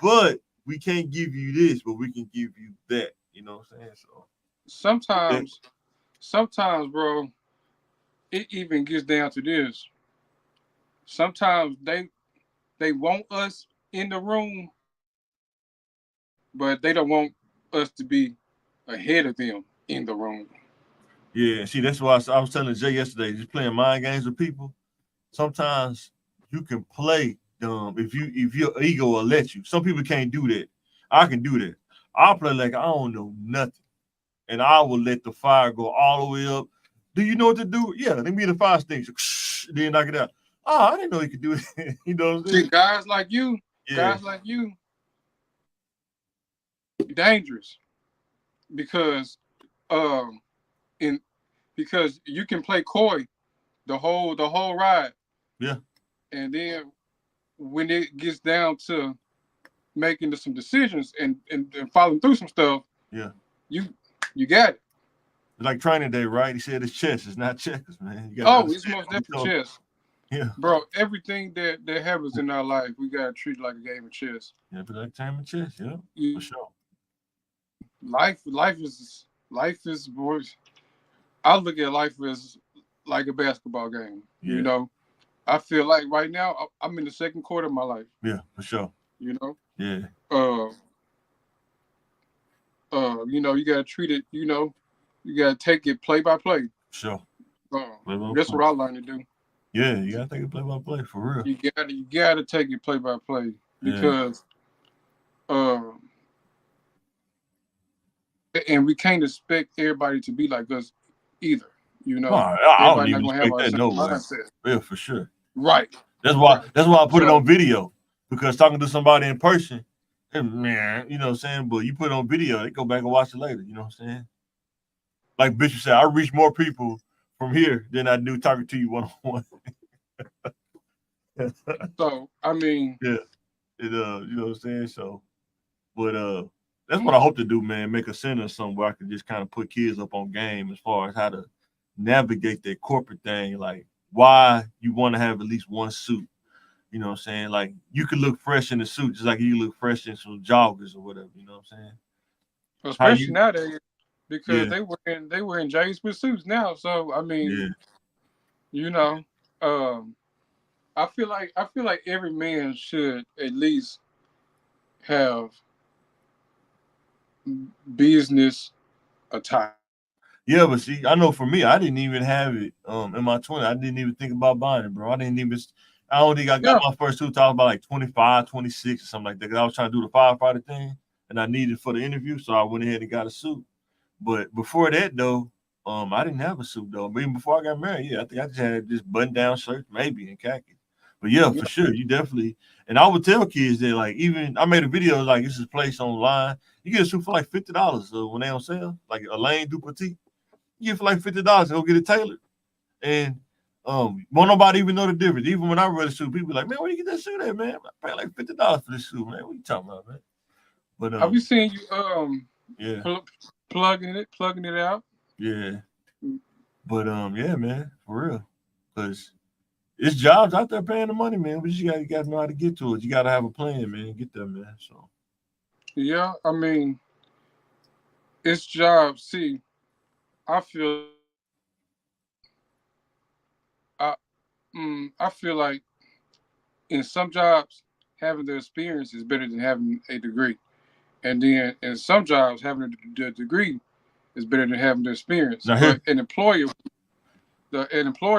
but we can't give you this, but we can give you that. You know what I'm saying? So that, Sometimes, sometimes, bro, it even gets down to this. Sometimes they want us in the room, but they don't want us to be ahead of them in the room. yeah. See, that's why I was telling Jay yesterday, just playing mind games with people. Sometimes you can play dumb if your ego will let you. Some people can't do that. I can do that. I'll play like I don't know nothing, and I will let the fire go all the way up. Do you know what to do? Yeah, let me the fire extinguisher. Then knock it out. Oh, I didn't know you could do it. You know what I'm See, saying? guys like you, dangerous because um in because you can play coy the whole ride. Yeah, And then when it gets down to making some decisions and following through some stuff, Yeah. you got it. It's like training day, right? He said it's chess, it's not checkers, man. You gotta It's most definitely understand. chess. Yeah. Bro, everything that happens in our life, we gotta treat it like a game of chess. Yeah, but like time of chess, yeah, for sure. Life is more. I look at life as like a basketball game. Yeah. You know, I feel like right now I'm in the second quarter of my life. Yeah, for sure. You know. Yeah. You know, you gotta treat it. You know, you gotta take it play by play. Sure. That's what I learned to do. Yeah, you gotta take it play by play for real. You gotta take it play by play because, and we can't expect everybody to be like us either. You know, I don't even expect that. No way. Yeah, for sure. Right. That's why I put it on video, because talking to somebody in person, man, you know what I'm saying? But you put it on video, they go back and watch it later. You know what I'm saying? Like Bishop said, I reach more people from here than I do talking to you one on one. So I mean, yeah, you know what I'm saying? So, but that's what I hope to do, man. Make a center somewhere where I can just kind of put kids up on game as far as how to navigate that corporate thing, like why you want to have at least one suit. You know what I'm saying? Like you could look fresh in the suit just like you look fresh in some joggers or whatever. You know what I'm saying? Especially nowadays, because they wearing J's with suits now. So I mean, you know, I feel like every man should at least have business attire. Yeah, but see, I know for me, I didn't even have it in my 20s. I didn't even think about buying it, bro. I don't think I got my first suit until I was about like 25, 26 or something like that. Because I was trying to do the firefighter thing and I needed it for the interview. So I went ahead and got a suit. But before that, though, I didn't have a suit, though. But even before I got married, I think I just had this button-down shirt, maybe, and khakis. But yeah, for sure, you definitely. And I would tell kids that, like, even I made a video like this is placed online. You get a suit for like $50 when they on sale, like a Lane du Petit. You get it for like $50 and go get it tailored. And won't nobody even know the difference. Even when I wear the suit, people be like, man, where you get that suit at, man? I pay like $50 for this suit, man. What you talking about, man? But have you seen you plugging it out? Yeah. But yeah, man, for real. Because it's jobs out there paying the money, man. But you gotta know how to get to it. You gotta have a plan, man. Get there, man. So yeah, I mean, it's jobs. See, I feel I feel like in some jobs having the experience is better than having a degree, and then in some jobs having the degree is better than having the experience. But an employer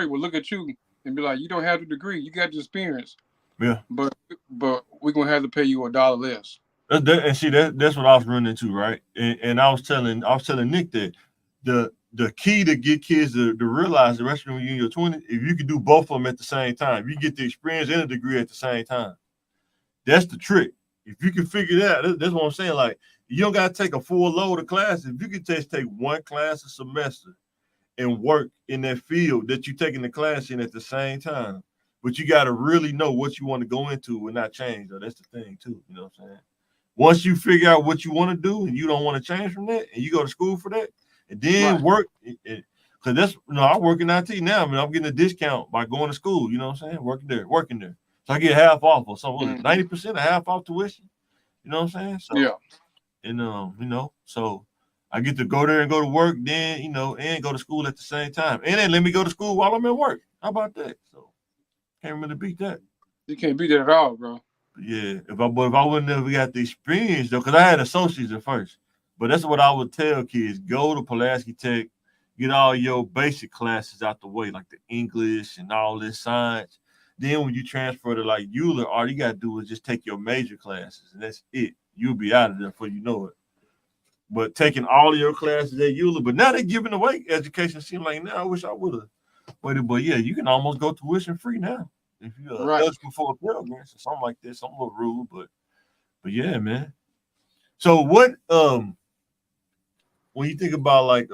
will look at you and be like, "You don't have the degree, you got the experience." Yeah. But we're gonna have to pay you $1 less. And see that's what I was running into, right? And I was telling Nick that the key to get kids to realize the rest of when you're in your 20s, if you can do both of them at the same time, you get the experience and a degree at the same time. That's the trick. If you can figure that out, that's what I'm saying. Like, you don't got to take a full load of classes. If you can just take one class a semester and work in that field that you're taking the class in at the same time, but you got to really know what you want to go into and not change. Though. That's the thing, too. You know what I'm saying? Once you figure out what you want to do and you don't want to change from that, and you go to school for that, and then work, because that's, I work in IT now. I mean, I'm getting a discount by going to school. You know what I'm saying? Working there. So I get half off or something. 90% or half off tuition. You know what I'm saying? So, and so I get to go there and go to work, then and go to school at the same time, and then let me go to school while I'm at work. How about that? So can't really beat that. You can't beat that at all, bro. Yeah, if I wouldn't have got the experience though, because I had associates at first. But that's what I would tell kids: go to Pulaski Tech, get all your basic classes out the way, like the English and all this science. Then when you transfer to like Euler, all you gotta do is just take your major classes, and that's it. You'll be out of there before you know it. But taking all of your classes at Euler, but now they're giving away education. Seems like now I wish I would have waited, but yeah, you can almost go tuition free now. If you're eligible for a Pell Grant or something like this, some little rule, but yeah, man. So what when you think about like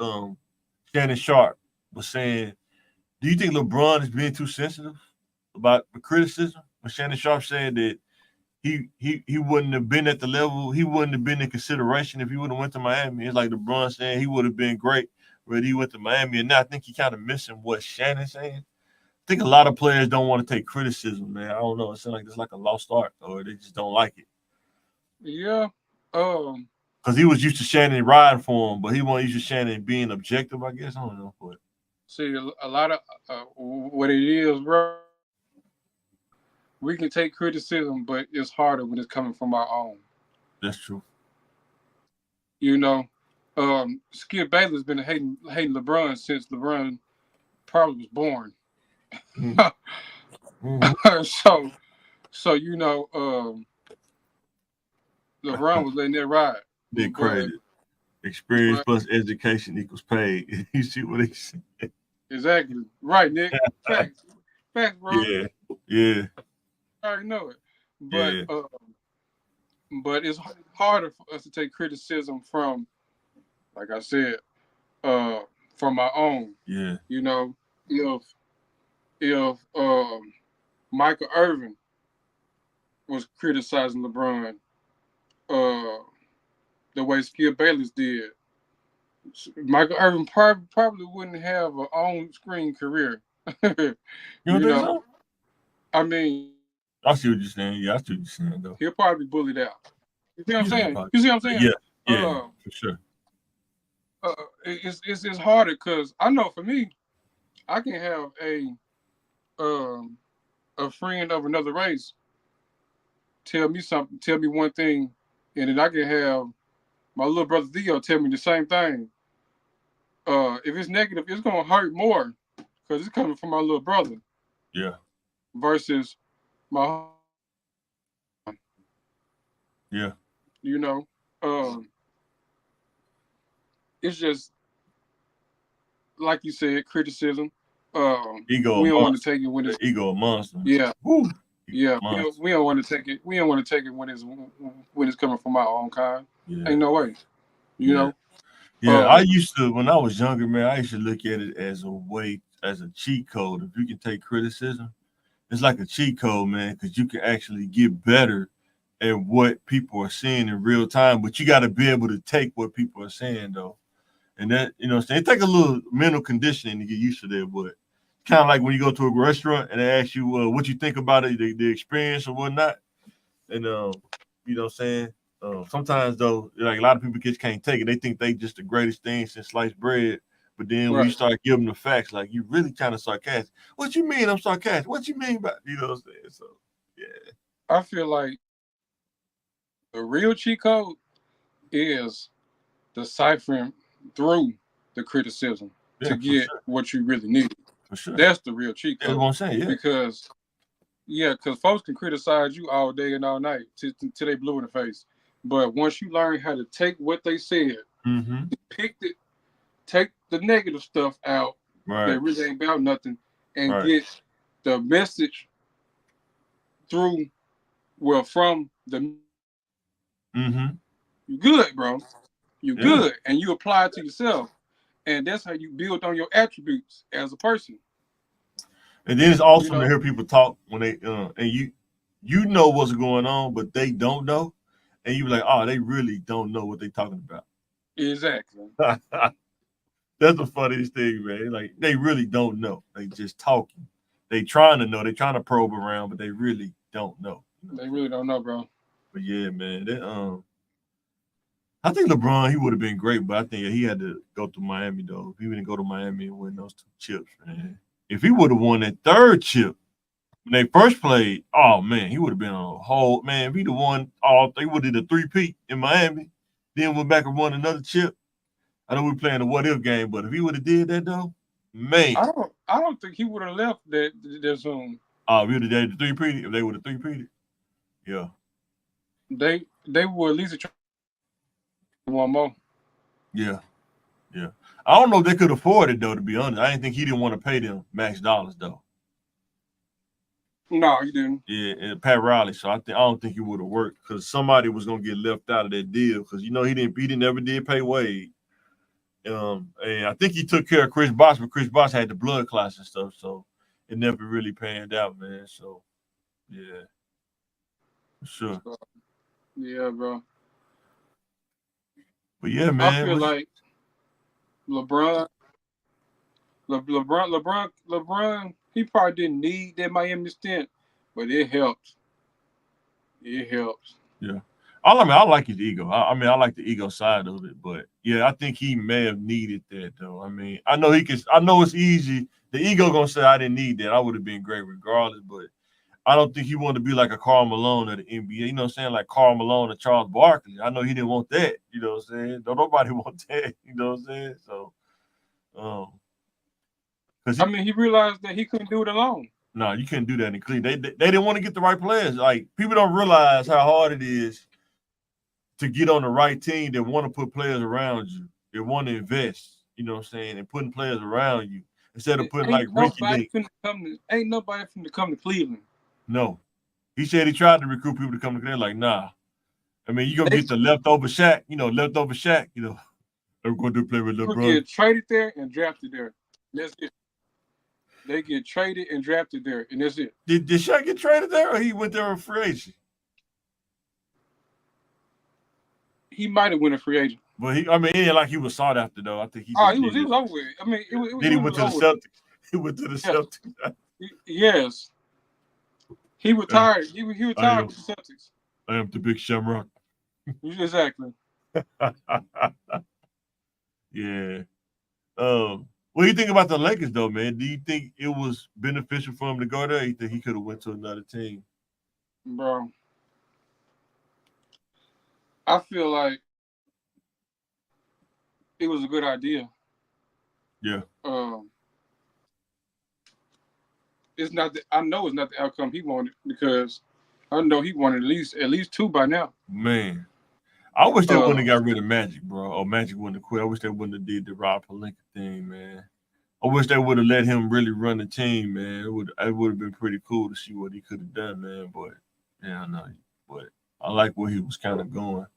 Shannon Sharp was saying, do you think LeBron is being too sensitive about the criticism when Shannon Sharp said that he wouldn't have been at the level, he wouldn't have been in consideration if he would have went to Miami. It's like LeBron saying he would have been great when he went to Miami, and now I think he kind of missing what Shannon's saying. I think a lot of players don't want to take criticism, man. I don't know. It seems like it's like a lost art, or they just don't like it. Yeah. Because he was used to Shannon riding for him, but he wasn't used to Shannon being objective, I guess. I don't know. But See, a lot of what it is, bro. We can take criticism, but it's harder when it's coming from our own. that's true. You know, Skip Baylor's been hating LeBron since LeBron probably was born. Mm-hmm. so you know, LeBron was letting that ride. They're crazy. Experience plus education equals paid. You see what they say? Exactly. Right, Nick. Facts, bro. Yeah. I already know it. But it's harder for us to take criticism from, like I said, from our own. Yeah. You know, if Michael Irvin was criticizing LeBron, the way Skip Bayless did, Michael Irvin probably wouldn't have an on-screen career. You don't think so? I mean, I see what you're saying. Yeah, I see what you're saying, though. he'll probably be bullied out. You see what I'm saying? Probably. You see what I'm saying? Yeah, for sure. It's harder because I know for me, I can have a friend of another race tell me something, tell me one thing, and then I can have my little brother Theo tell me the same thing. If it's negative, it's gonna hurt more because it's coming from my little brother. Yeah. Versus my. Yeah. You know, it's just like you said, criticism. Ego. We don't want to take it when it's ego a monster. Yeah. Woo. Yeah. We don't want to take it. We don't want to take it when it's coming from our own kind. Yeah. Ain't no way. You know. Yeah, I used to, when I was younger, man, I used to look at it as a way, as a cheat code. If you can take criticism, it's like a cheat code, man, because you can actually get better at what people are saying in real time. But you got to be able to take what people are saying, though. And that, you know what I'm saying? It takes a little mental conditioning to get used to that. But kind of like when you go to a restaurant and they ask you what you think about it, the experience or whatnot. And, you know what I'm saying? Sometimes though, like a lot of people just can't take it. They think they just the greatest thing since sliced bread. But then when you start giving them the facts, like you really kind of sarcastic. What you mean I'm sarcastic? What you mean by, you know what I'm saying? So yeah. I feel like the real cheat code is deciphering through the criticism to get what you really need. For sure. That's the real cheat code. That's what I'm saying, Because folks can criticize you all day and all night till they blue in the face. But once you learn how to take what they said, take the negative stuff out that really ain't about nothing, and get the message through, from the. You good, bro. You good, and you apply it to yourself, and that's how you build on your attributes as a person. And then it's awesome to hear people talk when they and you know what's going on, but they don't know. And you be like, oh, they really don't know what they're talking about. Exactly. That's the funniest thing, man. Like they really don't know. They just talking. They trying to know. They trying to probe around, but they really don't know. They really don't know, bro. But yeah, man. I think LeBron, he would have been great, but I think he had to go to Miami though. If he didn't go to Miami and win those 2 chips, man. If he would have won that 3rd chip when they first played, oh man, he would have been on a whole man. If he'd have won they would have did a 3-peat in Miami, then went back and won another chip. I know we're playing a what if game, but if he would have did that though, man. I don't think he would have left that soon. Oh, we would have did the 3-peat if they would have 3-peated. Yeah. They would at least try one more. Yeah. Yeah. I don't know if they could afford it though, to be honest. I didn't think he didn't want to pay them max dollars though. No, he didn't. Yeah, and Pat Riley. So I don't think he would have worked because somebody was gonna get left out of that deal because he never did pay Wade. And I think he took care of Chris Bosh, but Chris Bosh had the blood clots and stuff. So it never really panned out, man. So yeah, for sure. Yeah, bro. But yeah, I man. feel like LeBron, LeBron. He probably didn't need that Miami stint, but it helped. It helps. Yeah. I like his ego. I mean, I like the ego side of it, but yeah, I think he may have needed that though. I mean, I know he can. I know it's easy. The ego gonna say I didn't need that. I would have been great regardless, but I don't think he wanted to be like a Karl Malone of the NBA. You know what I'm saying? Like Karl Malone or Charles Barkley. I know he didn't want that. You know what I'm saying? Don't nobody want that. You know what I'm saying? So, because I mean, he realized that he couldn't do it alone. no, you couldn't do that in Cleveland. They didn't want to get the right players. Like people don't realize how hard it is to get on the right team that want to put players around you. They want to invest. You know what I'm saying? And putting players around you instead of putting like Ricky Lake. Ain't nobody finna come to Cleveland. No, he said he tried to recruit people to come to Cleveland. Like, nah. I mean, you're gonna get the leftover Shaq. You know, they're going to play with LeBron. People get traded there and drafted there. That's it. They get traded and drafted there, and that's it. Did Shaq get traded there, or he went there a free agent? He might have went a free agent. But he ain't like he was sought after though. I think he. He was over with. I mean, then he went to the Celtics. He went to the Celtics. Yes. He retired. He retired with the Celtics. I am the big Shamrock. Exactly. Yeah. What do you think about the Lakers though, man? Do you think it was beneficial for him to go there? Or you think he could have went to another team? Bro, I feel like it was a good idea. Yeah. It's not. I know it's not the outcome he wanted because I know he wanted at least 2 by now. Man, I wish they wouldn't have got rid of Magic, bro. Or Magic wouldn't have quit. I wish they wouldn't have did the Rob Pelinka thing, man. I wish they would have let him really run the team, man. It would have been pretty cool to see what he could have done, man. But yeah, I know. But I like where he was kind of going.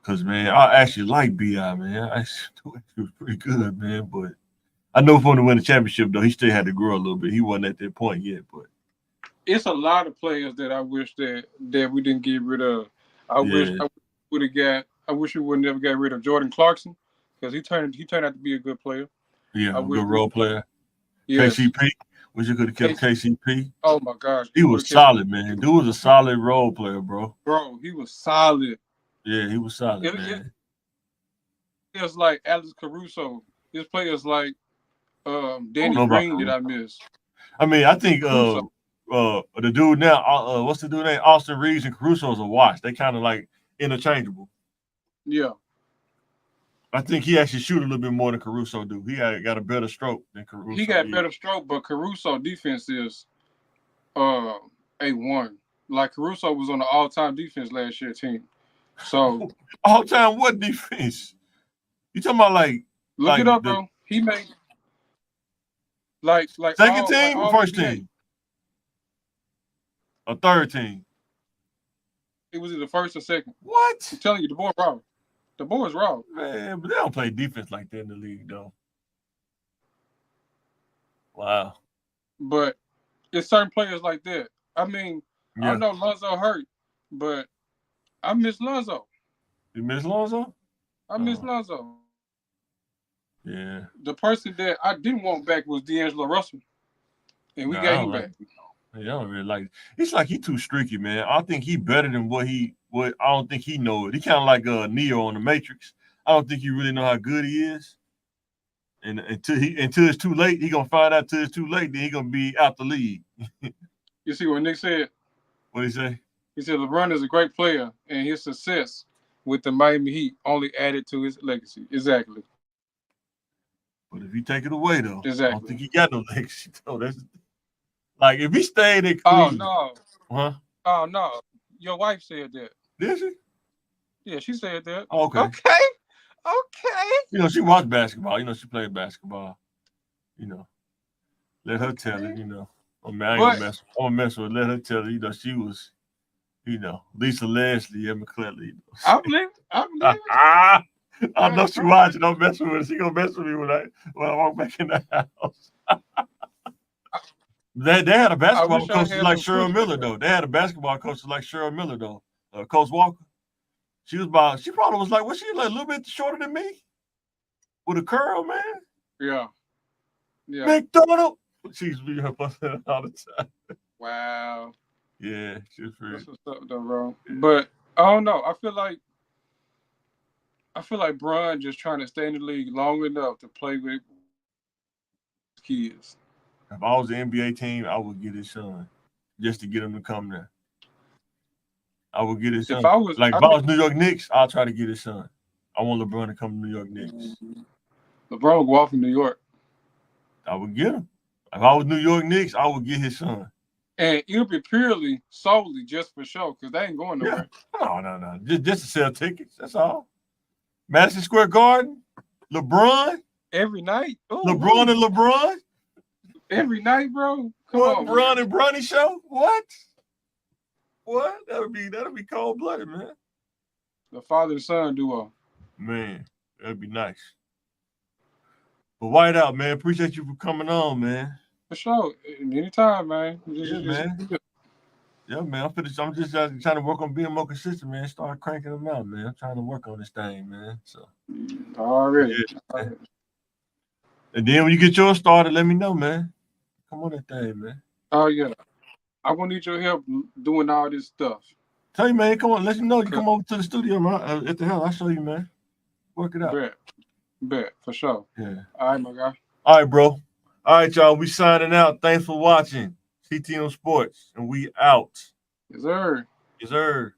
Cause man, I actually like Bi, man. I actually he was pretty good, man. But I know for him to win the championship though, he still had to grow a little bit. He wasn't at that point yet, but it's a lot of players that I wish that we didn't get rid of. I wish we would never got rid of Jordan Clarkson because he turned out to be a good player. Yeah, a good role player. Yes. KCP. Wish you could have kept KCP. Oh my gosh. He was solid, man. Dude was a solid role player, bro. Bro, he was solid. Yeah, he was solid, man. Players like Alex Caruso. There's players like Danny Green that I miss. I mean, I think the dude now, what's the dude name? Austin Reeves and Caruso is a wash. They kind of like interchangeable. Yeah. I think he actually shoot a little bit more than Caruso do. He got a better stroke than Caruso. He got better stroke, but Caruso defense is A1. Like Caruso was on the all-time defense last year team. So all-time what defense? You talking about like look it up, bro. He made like second team or first team? Or third team? It was either first or second. What? I'm telling you, the boy raw. The boy's raw. Man, but they don't play defense like that in the league, though. Wow. But it's certain players like that. I mean, I know Lonzo hurt, but I miss Lonzo. You miss Lonzo? I miss Lonzo. Yeah. The person that I didn't want back was D'Angelo Russell, and we got him back. I don't really like it. It's like he too streaky, man. I think he better than what I don't think he knows. He kind of like Neo on the Matrix. I don't think he really know how good he is. And until it's too late, he gonna find out until it's too late, then he gonna be out the league. You see what Nick said? What did he say? He said LeBron is a great player, and his success with the Miami Heat only added to his legacy. Exactly. But if you take it away, though, exactly. I don't think he got no legacy. Though. That's like if he stayed in Cleveland. Oh no. Huh? Oh no. Your wife said that. Did she? Yeah, she said that. Okay. You know, she watched basketball. You know, she played basketball. You know, let her tell it. You know, I mean, I ain't gonna mess with her. Let her tell it. You know, she was, you know, Lisa Leslie, Emma Cletley. I believe I know she watching. Don't mess with her. She gonna mess with me when I walk back in the house. They had a basketball wish I coach had like some Cheryl pushback. Miller though. They had a basketball coach like Cheryl Miller though. Coach Walker. She probably was like, was she like a little bit shorter than me? With a curl, man. Yeah. Yeah. McDonald. She's be her all the time. Wow. Yeah, she's free. That's what's up though, bro. But I don't know. I feel like Bron just trying to stay in the league long enough to play with kids. If I was the NBA team, I would get his son just to get him to come there. I would get his son. If I was New York Knicks, I'll try to get his son. I want LeBron to come to New York Knicks. LeBron would go off in New York. I would get him. If I was New York Knicks, I would get his son. And it'll be purely, solely just for show, because they ain't going nowhere. Yeah. No. Just to sell tickets. That's all. Madison Square Garden, LeBron. Every night. Ooh, LeBron and LeBron. Every night, bro. Come What, on, Bron man. and Bronny show? What? That'll be cold blooded, man. The father and son duo. Man, that'd be nice. But White Out, man. Appreciate you for coming on, man. For sure. Anytime, man. Man. Yeah, man. I'm just trying to work on being more consistent, man. Start cranking them out, man. I'm trying to work on this thing, man. So Already. Yeah, and then when you get yours started, let me know, man. Come on that thing, man. Oh yeah. I'm gonna need your help doing all this stuff. Tell you, man, come on, let you know. You come over to the studio, man. At the hell, I'll show you, man. Work it out. Bet, for sure. Yeah. All right, my guy. All right, bro. All right, y'all. We signing out. Thanks for watching CTM Sports, and we out. Yes, sir. Yes, sir.